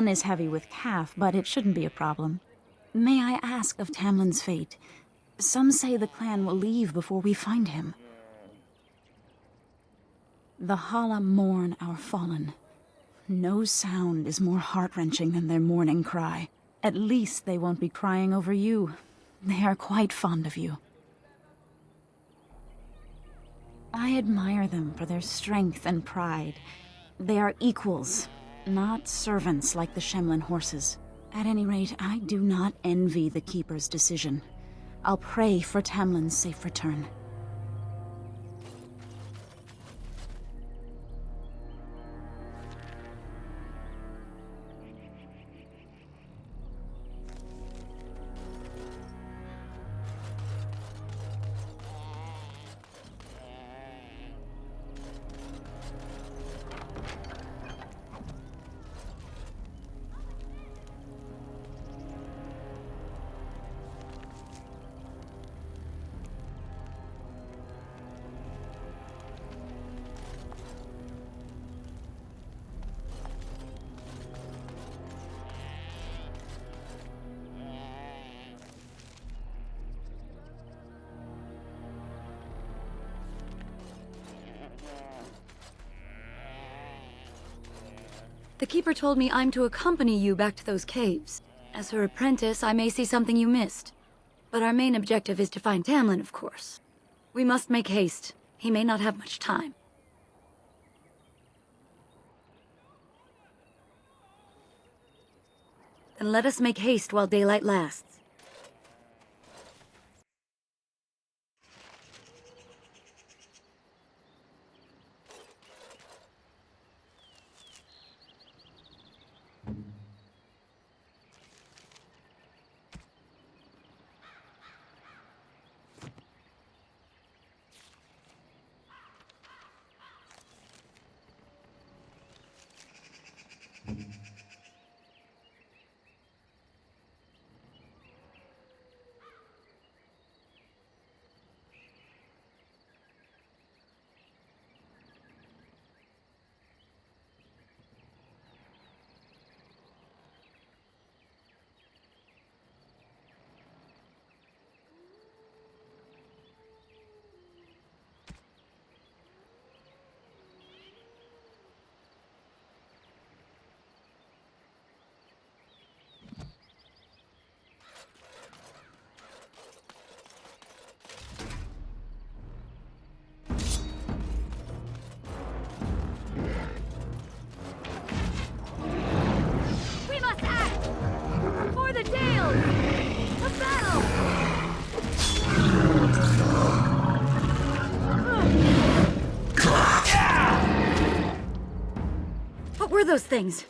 gun is heavy with calf, but it shouldn't be a problem. May I ask of Tamlin's fate? Some say the clan will leave before we find him. The Hala mourn our fallen. No sound is more heart-wrenching than their mourning cry. At least they won't be crying over you. They are quite fond of you. I admire them for their strength and pride. They are equals, not servants like the Shemlin horses. At any rate, I do not envy the Keeper's decision. I'll pray for Tamlin's safe return. The Keeper told me I'm to accompany you back to those caves. As her apprentice, I may see something you missed. But our main objective is to find Tamlin, of course. We must make haste. He may not have much time. Then let us make haste while daylight lasts. What were those things?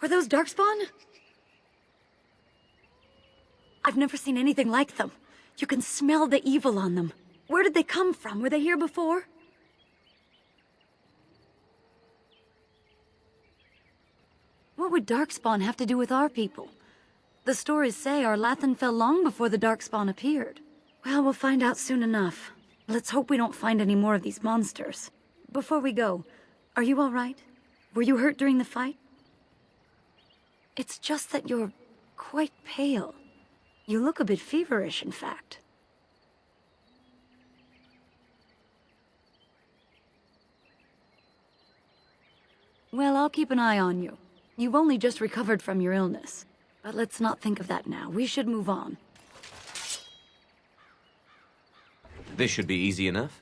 Were those Darkspawn? I've never seen anything like them. You can smell the evil on them. Where did they come from? Were they here before? What would Darkspawn have to do with our people? The stories say our Lathan fell long before the Darkspawn appeared. Well, we'll find out soon enough. Let's hope we don't find any more of these monsters. Before we go, are you all right? Were you hurt during the fight? It's just that you're quite pale. You look a bit feverish, in fact. Well, I'll keep an eye on you. You've only just recovered from your illness. But let's not think of that now. We should move on. This should be easy enough.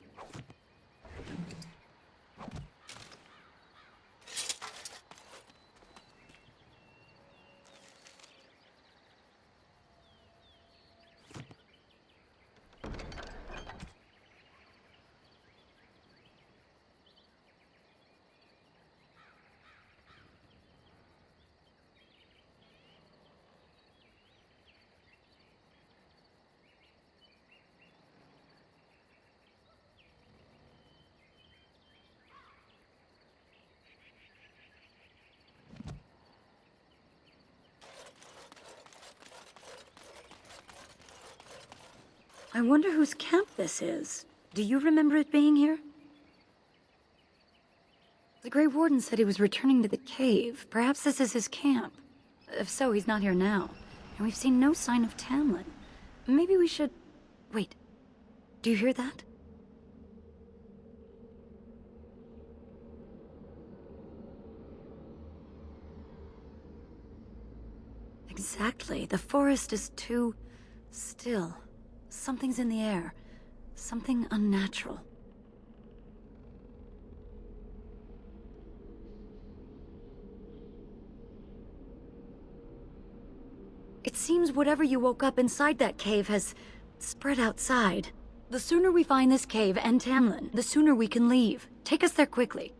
I wonder whose camp this is. Do you remember it being here? The Grey Warden said he was returning to the cave. Perhaps this is his camp. If so, he's not here now. And we've seen no sign of Tamlin. Maybe we should... Wait. Do you hear that? Exactly. The forest is too... still. Something's in the air. Something unnatural. It seems whatever you woke up inside that cave has spread outside. The sooner we find this cave and Tamlin, the sooner we can leave. Take us there quickly.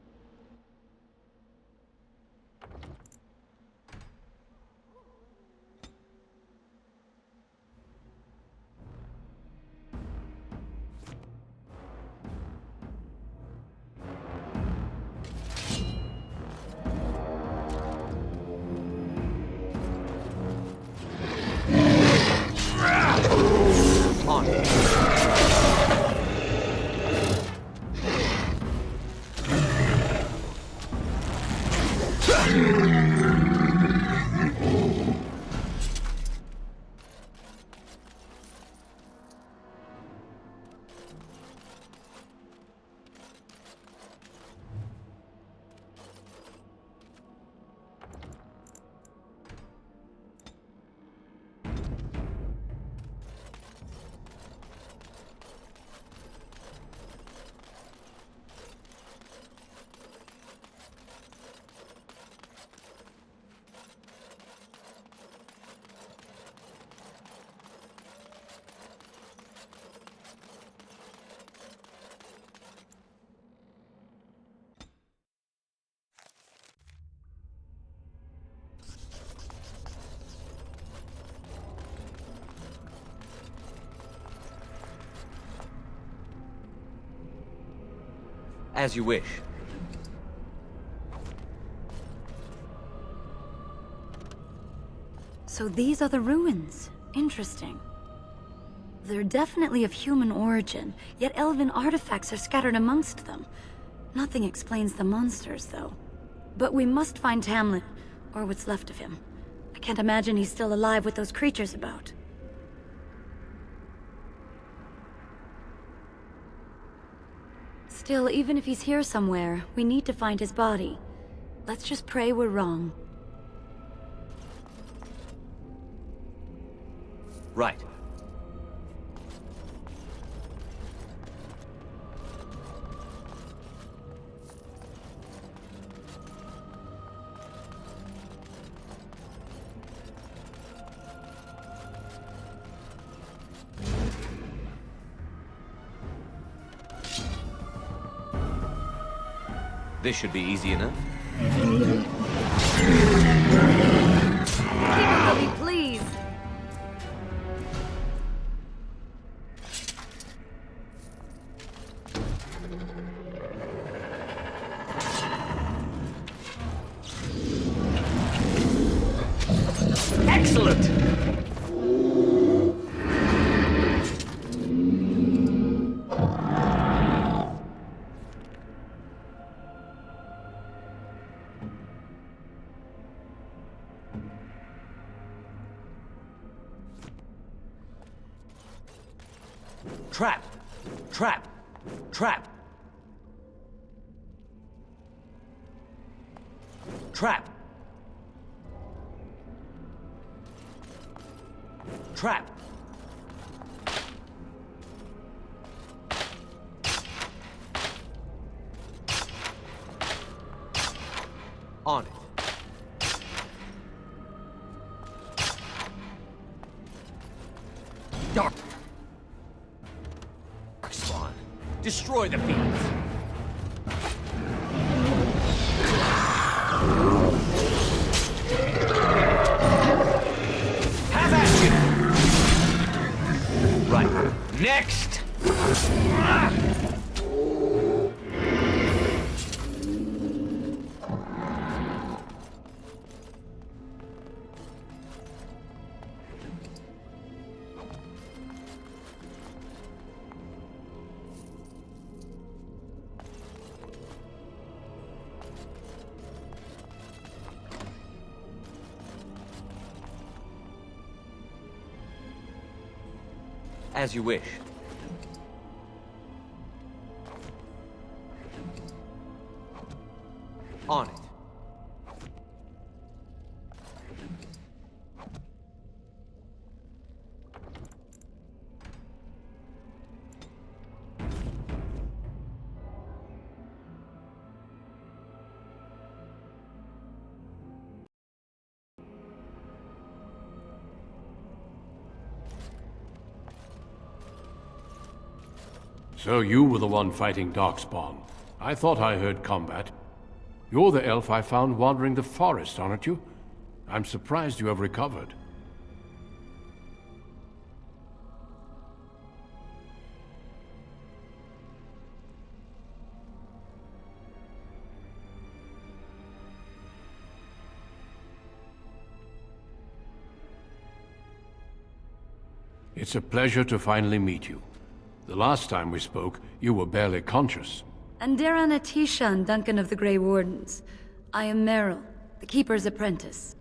As you wish. So these are the ruins. Interesting. They're definitely of human origin, yet elven artifacts are scattered amongst them. Nothing explains the monsters, though. But we must find Tamlin, or what's left of him. I can't imagine he's still alive with those creatures about. Still, even if he's here somewhere, we need to find his body. Let's just pray we're wrong. Right. This should be easy enough. Keep it, Billy, please! Excellent! Trap! Trap! Trap! Trap! Trap! On it. Dark spawn. Destroy the fiends. Have at you. Right. Next. As you wish. On it. So you were the one fighting Darkspawn. I thought I heard combat. You're the elf I found wandering the forest, aren't you? I'm surprised you have recovered. It's a pleasure to finally meet you. The last time we spoke, you were barely conscious. Andaran Atishan, Duncan of the Grey Wardens. I am Meryl, the Keeper's apprentice.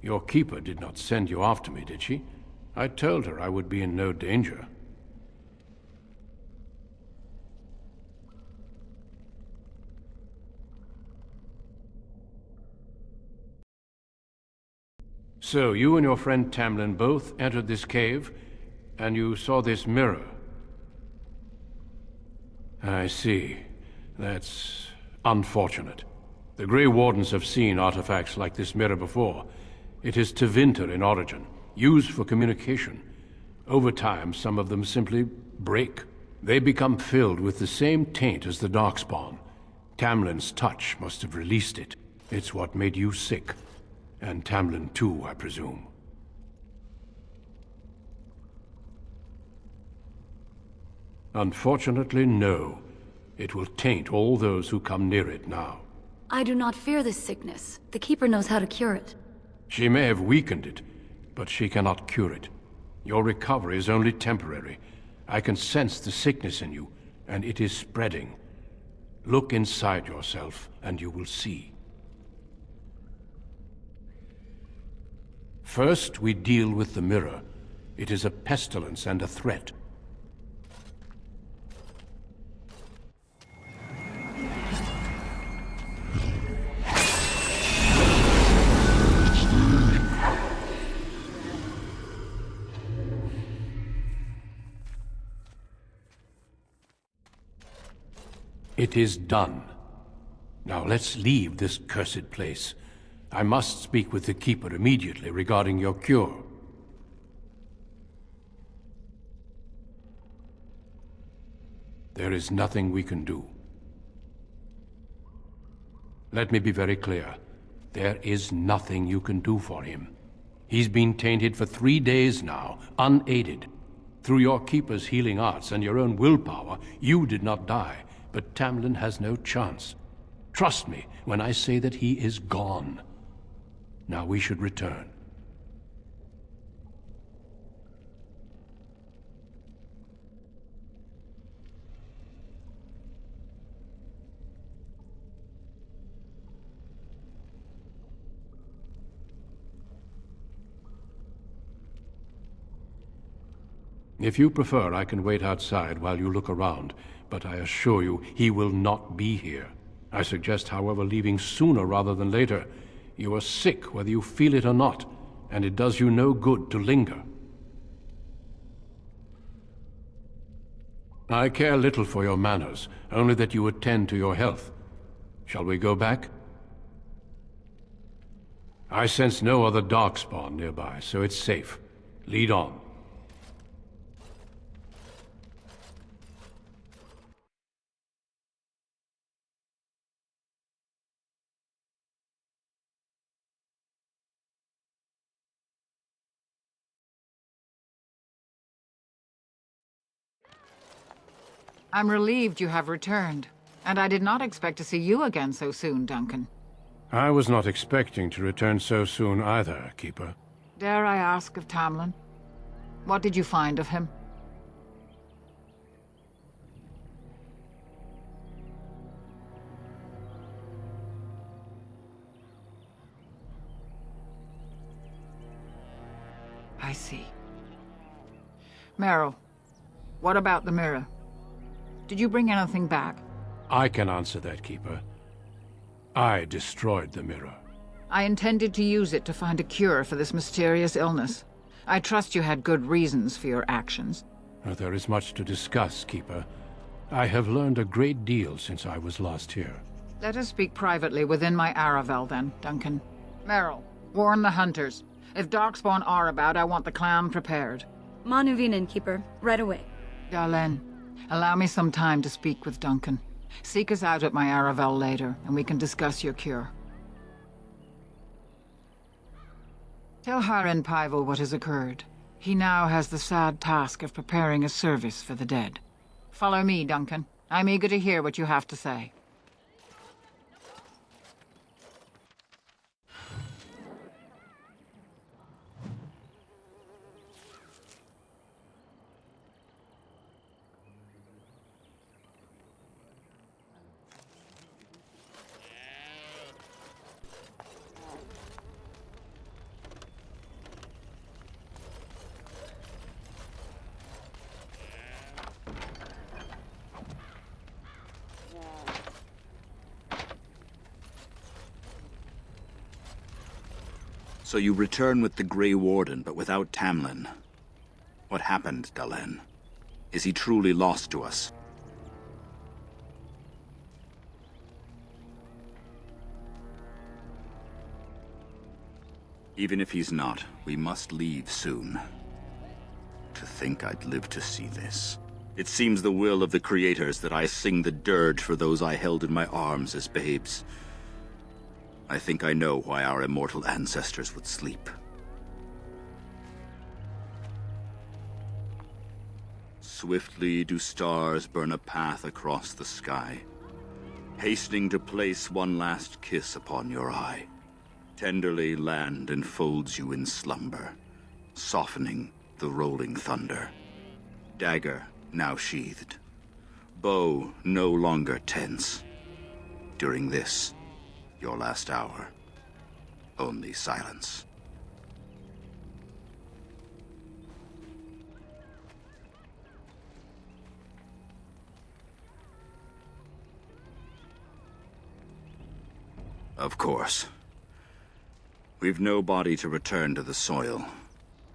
Your keeper did not send you after me, did she? I told her I would be in no danger. So, you and your friend Tamlin both entered this cave, and you saw this mirror. I see. That's unfortunate. The Grey Wardens have seen artifacts like this mirror before. It is Tevinter in origin, used for communication. Over time, some of them simply break. They become filled with the same taint as the Darkspawn. Tamlin's touch must have released it. It's what made you sick. And Tamlin too, I presume. Unfortunately, no. It will taint all those who come near it now. I do not fear this sickness. The Keeper knows how to cure it. She may have weakened it, but she cannot cure it. Your recovery is only temporary. I can sense the sickness in you, and it is spreading. Look inside yourself, and you will see. First, we deal with the mirror. It is a pestilence and a threat. It is done. Now let's leave this cursed place. I must speak with the Keeper immediately regarding your cure. There is nothing we can do. Let me be very clear. There is nothing you can do for him. He's been tainted for 3 days now, unaided. Through your Keeper's healing arts and your own willpower, you did not die, but Tamlin has no chance. Trust me when I say that he is gone. Now we should return. If you prefer, I can wait outside while you look around, but I assure you, he will not be here. I suggest, however, leaving sooner rather than later. You are sick, whether you feel it or not, and it does you no good to linger. I care little for your manners, only that you attend to your health. Shall we go back? I sense no other Darkspawn nearby, so it's safe. Lead on. I'm relieved you have returned, and I did not expect to see you again so soon, Duncan. I was not expecting to return so soon either, Keeper. Dare I ask of Tamlin? What did you find of him? I see. Meryl, What about the mirror? Did you bring anything back? I can answer that, Keeper. I destroyed the mirror. I intended to use it to find a cure for this mysterious illness. I trust you had good reasons for your actions. There is much to discuss, Keeper. I have learned a great deal since I was last here. Let us speak privately within my Aravel, then, Duncan. Merrill, warn the hunters. If Darkspawn are about, I want the clan prepared. Manuvinen, Keeper. Right away. Dalen, allow me some time to speak with Duncan. Seek us out at my Aravel later, and we can discuss your cure. Tell Haren Pyvel what has occurred. He now has the sad task of preparing a service for the dead. Follow me, Duncan. I'm eager to hear what you have to say. So you return with the Grey Warden, but without Tamlin. What happened, Dalen? Is he truly lost to us? Even if he's not, we must leave soon. To think I'd live to see this. It seems the will of the Creators that I sing the dirge for those I held in my arms as babes. I think I know why our immortal ancestors would sleep. Swiftly do stars burn a path across the sky, hastening to place one last kiss upon your eye. Tenderly land enfolds you in slumber, softening the rolling thunder. Dagger now sheathed, bow no longer tense. During this, your last hour, only silence. Of course. We've no body to return to the soil,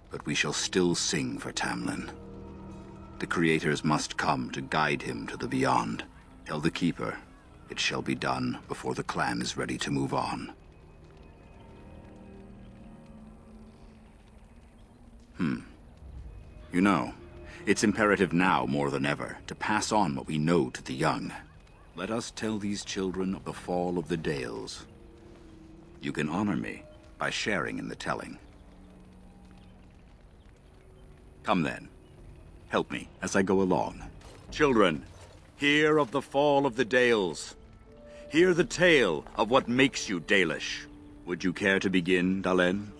but we shall still sing for Tamlin. The Creators must come to guide him to the beyond. Tell the Keeper, it shall be done before the clan is ready to move on. You know, it's imperative now more than ever to pass on what we know to the young. Let us tell these children of the fall of the Dales. You can honor me by sharing in the telling. Come then, help me as I go along. Children, hear of the fall of the Dales. Hear the tale of what makes you Dalish. Would you care to begin, Dalen?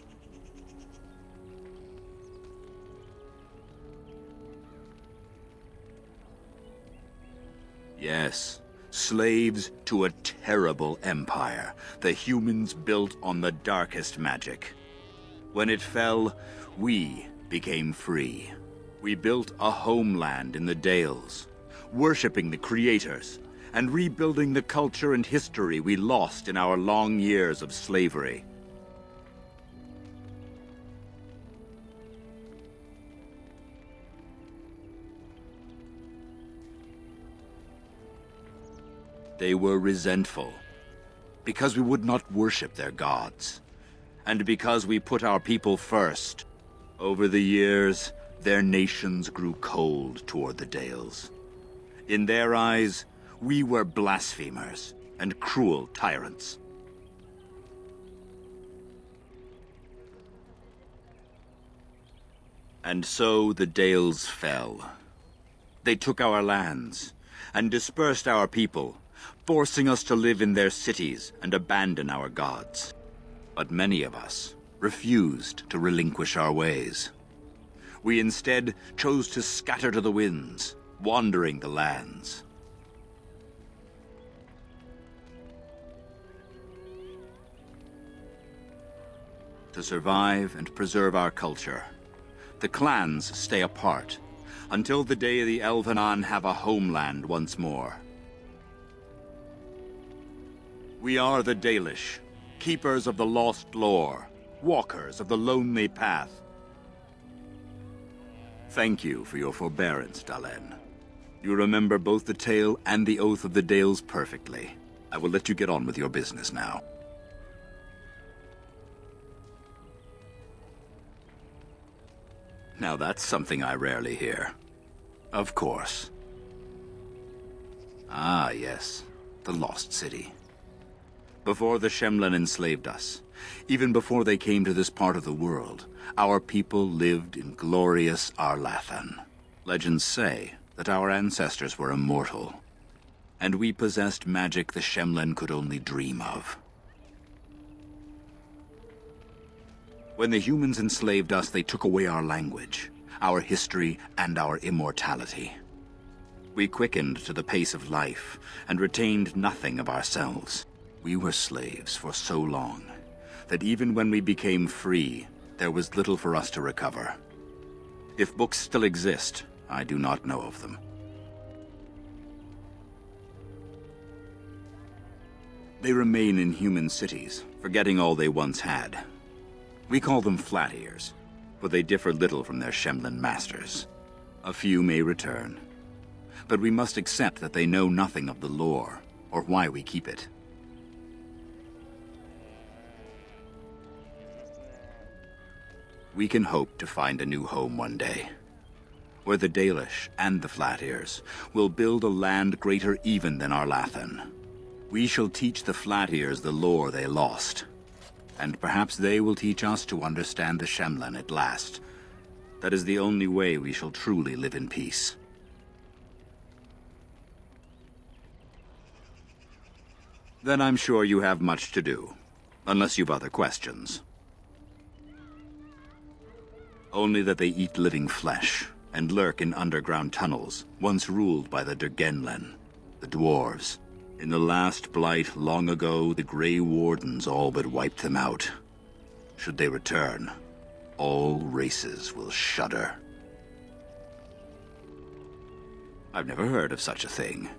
Yes, slaves to a terrible empire the humans built on the darkest magic. When it fell, we became free. We built a homeland in the Dales, worshipping the Creators, and rebuilding the culture and history we lost in our long years of slavery. They were resentful, because we would not worship their gods, and because we put our people first. Over the years, their nations grew cold toward the Dales. In their eyes, we were blasphemers and cruel tyrants. And so the Dales fell. They took our lands and dispersed our people, forcing us to live in their cities and abandon our gods. But many of us refused to relinquish our ways. We instead chose to scatter to the winds, wandering the lands. To survive and preserve our culture, the clans stay apart, until the day the Elvenon have a homeland once more. We are the Dalish, keepers of the lost lore, walkers of the lonely path. Thank you for your forbearance, Dalen. You remember both the tale and the Oath of the Dales perfectly. I will let you get on with your business now. Now that's something I rarely hear. Of course. Ah, yes. The Lost City. Before the Shemlen enslaved us, even before they came to this part of the world, our people lived in glorious Arlathan. Legends say that our ancestors were immortal, and we possessed magic the Shemlen could only dream of. When the humans enslaved us, they took away our language, our history, and our immortality. We quickened to the pace of life, and retained nothing of ourselves. We were slaves for so long, that even when we became free, there was little for us to recover. If books still exist, I do not know of them. They remain in human cities, forgetting all they once had. We call them Flat Ears, for they differ little from their Shemlen masters. A few may return, but we must accept that they know nothing of the lore, or why we keep it. We can hope to find a new home one day, where the Dalish and the Flat Ears will build a land greater even than Arlathan. We shall teach the Flat Ears the lore they lost, and perhaps they will teach us to understand the Shemlen at last. That is the only way we shall truly live in peace. Then I'm sure you have much to do, unless you've other questions. Only that they eat living flesh, and lurk in underground tunnels, once ruled by the Dergenlen, the dwarves. In the last blight long ago, the Grey Wardens all but wiped them out. Should they return, all races will shudder. I've never heard of such a thing.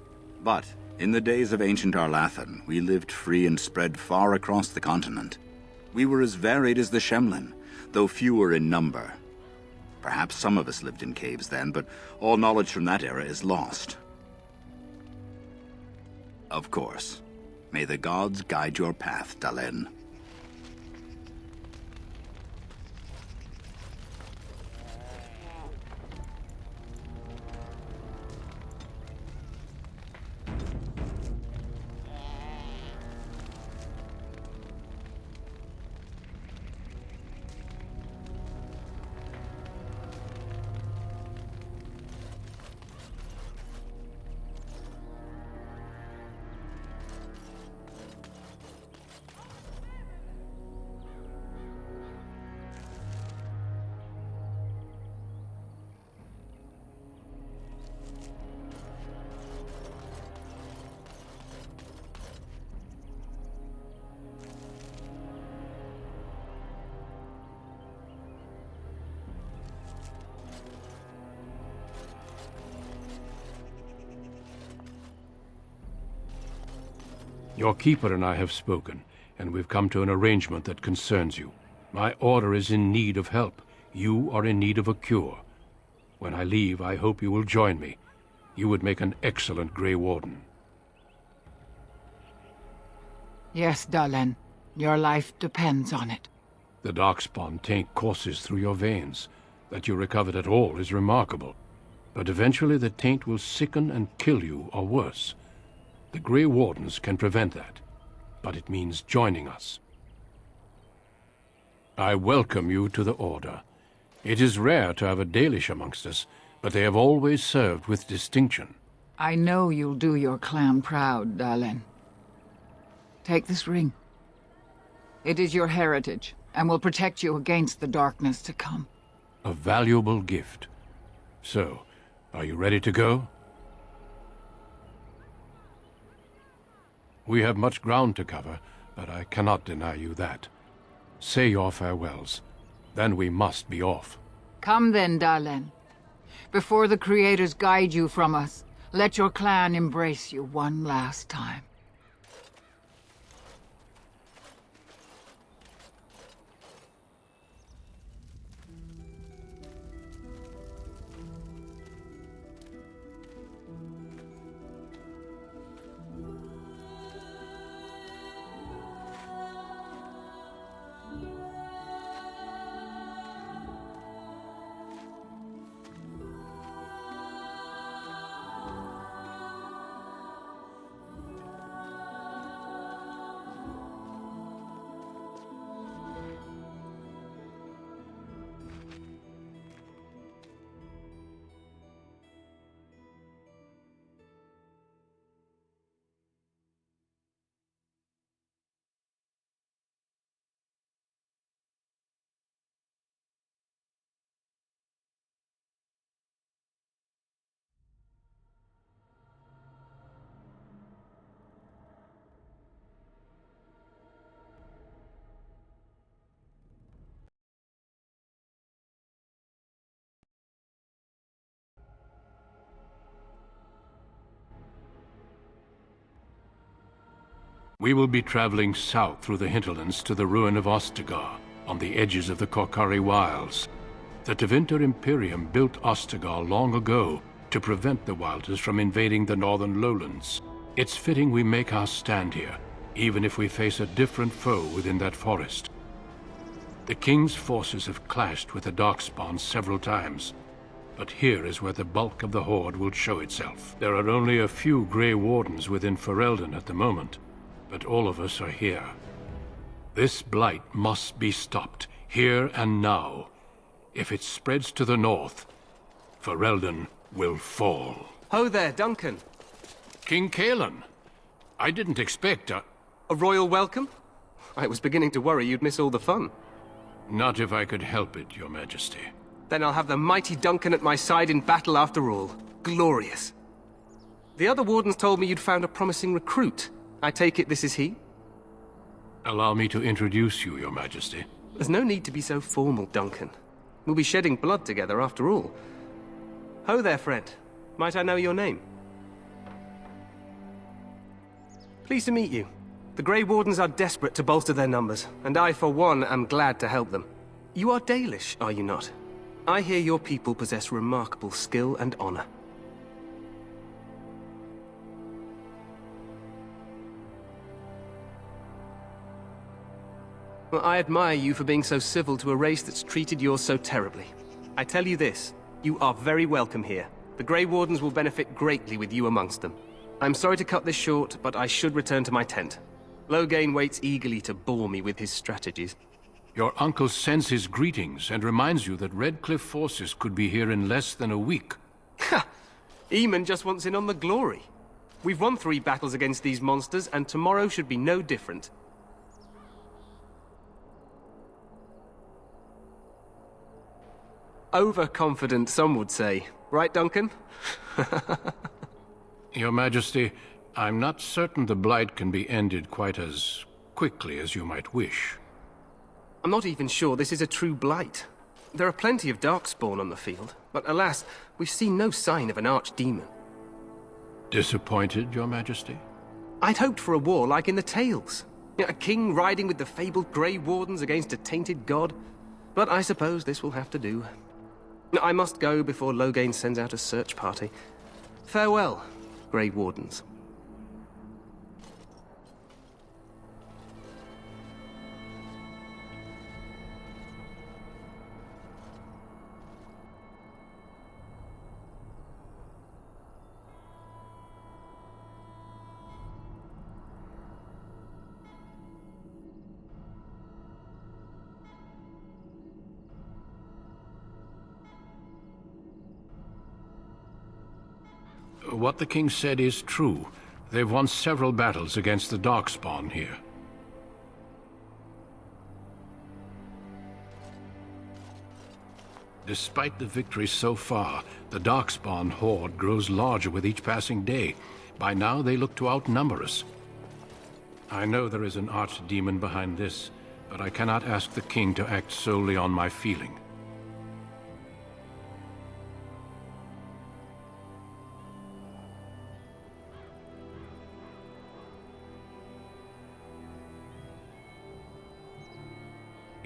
But in the days of ancient Arlathan, we lived free and spread far across the continent. We were as varied as the Shemlen, though fewer in number. Perhaps some of us lived in caves then, but all knowledge from that era is lost. Of course. May the gods guide your path, Dalen. Your keeper and I have spoken, and we've come to an arrangement that concerns you. My order is in need of help. You are in need of a cure. When I leave, I hope you will join me. You would make an excellent Grey Warden. Yes, Dalen. Your life depends on it. The Darkspawn taint courses through your veins. That you recovered at all is remarkable. But eventually the taint will sicken and kill you, or worse. The Grey Wardens can prevent that, but it means joining us. I welcome you to the Order. It is rare to have a Dalish amongst us, but they have always served with distinction. I know you'll do your clan proud, Dalen. Take this ring. It is your heritage, and will protect you against the darkness to come. A valuable gift. So, are you ready to go? We have much ground to cover, but I cannot deny you that. Say your farewells. Then we must be off. Come then, Dalen. Before the Creators guide you from us, let your clan embrace you one last time. We will be traveling south through the hinterlands to the ruin of Ostagar, on the edges of the Korkari Wilds. The Tevinter Imperium built Ostagar long ago to prevent the Wilders from invading the northern lowlands. It's fitting we make our stand here, even if we face a different foe within that forest. The King's forces have clashed with the Darkspawn several times, but here is where the bulk of the Horde will show itself. There are only a few Grey Wardens within Ferelden at the moment, but all of us are here. This blight must be stopped, here and now. If it spreads to the north, Ferelden will fall. Ho there, Duncan. King Cailin, I didn't expect A royal welcome? I was beginning to worry you'd miss all the fun. Not if I could help it, Your Majesty. Then I'll have the mighty Duncan at my side in battle after all. Glorious. The other wardens told me you'd found a promising recruit. I take it this is he? Allow me to introduce you, Your Majesty. There's no need to be so formal, Duncan. We'll be shedding blood together after all. Ho there, friend. Might I know your name? Pleased to meet you. The Grey Wardens are desperate to bolster their numbers, and I, for one, am glad to help them. You are Dalish, are you not? I hear your people possess remarkable skill and honor. Well, I admire you for being so civil to a race that's treated yours so terribly. I tell you this, you are very welcome here. The Grey Wardens will benefit greatly with you amongst them. I'm sorry to cut this short, but I should return to my tent. Loghain waits eagerly to bore me with his strategies. Your uncle sends his greetings and reminds you that Redcliffe forces could be here in less than a week. Ha! Eamon just wants in on the glory. We've won 3 battles against these monsters, and tomorrow should be no different. Overconfident, some would say. Right, Duncan? Your Majesty, I'm not certain the Blight can be ended quite as quickly as you might wish. I'm not even sure this is a true blight. There are plenty of Darkspawn on the field, but alas, we've seen no sign of an archdemon. Disappointed, Your Majesty? I'd hoped for a war like in the tales. A king riding with the fabled Grey Wardens against a tainted god. But I suppose this will have to do. I must go before Loghain sends out a search party. Farewell, Grey Wardens. What the king said is true. They've won several battles against the Darkspawn here. Despite the victories so far, the Darkspawn horde grows larger with each passing day. By now, they look to outnumber us. I know there is an archdemon behind this, but I cannot ask the king to act solely on my feeling.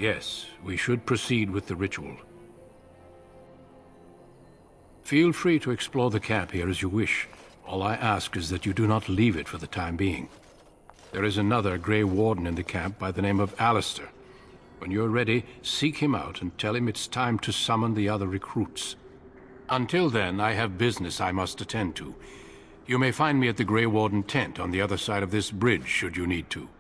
Yes, we should proceed with the ritual. Feel free to explore the camp here as you wish. All I ask is that you do not leave it for the time being. There is another Grey Warden in the camp by the name of Alistair. When you're ready, seek him out and tell him it's time to summon the other recruits. Until then, I have business I must attend to. You may find me at the Grey Warden tent on the other side of this bridge, should you need to.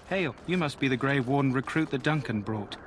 Hail, you must be the Grey Warden recruit that Duncan brought.